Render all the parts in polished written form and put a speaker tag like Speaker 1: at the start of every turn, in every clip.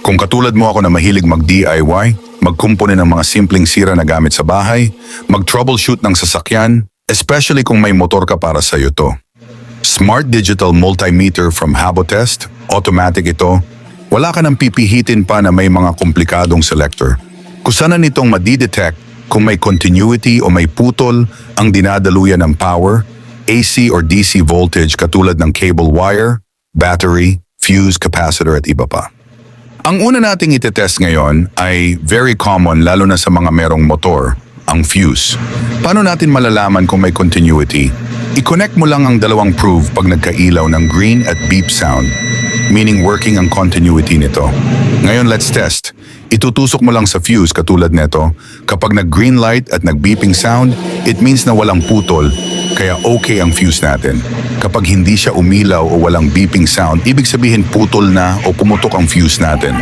Speaker 1: Kung katulad mo ako na mahilig mag-DIY, magkumpone ng mga simpleng sira na gamit sa bahay, mag-troubleshoot ng sasakyan, especially kung may motor ka para sa'yo to. Smart Digital Multimeter from Habotest, automatic ito, wala ka nang pipihitin pa na may mga komplikadong selector. Kusanan nitong madidetect kung may continuity o may putol ang dinadaluyan ng power, AC or DC voltage katulad ng cable wire, battery, fuse, capacitor at iba pa. Ang una nating itetest ngayon ay very common lalo na sa mga merong motor, ang fuse. Paano natin malalaman kung may continuity? I-connect mo lang ang dalawang probe pag nagkailaw ng green at beep sound, meaning working ang continuity nito. Ngayon let's test. Itutusok mo lang sa fuse katulad nito. Kapag nag-green light at nag-beeping sound, it means na walang putol, kaya okay ang fuse natin. Kapag hindi siya umilaw o walang beeping sound, ibig sabihin putol na o pumutok ang fuse natin.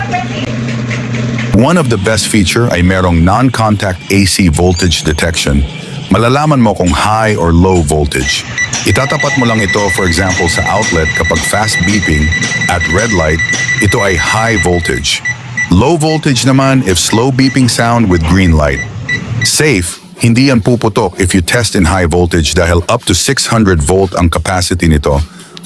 Speaker 1: One of the best feature ay merong non-contact AC voltage detection. Malalaman mo kung high or low voltage. Itatapat mo lang ito for example sa outlet kapag fast beeping at red light, ito ay high voltage. Low voltage naman if slow beeping sound with green light. Safe, hindi yan puputok if you test in high voltage dahil up to 600 volt ang capacity nito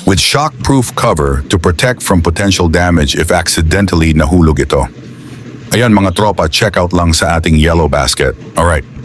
Speaker 1: with shock-proof cover to protect from potential damage if accidentally nahulog ito. Ayan mga tropa, check out lang sa ating yellow basket. Alright.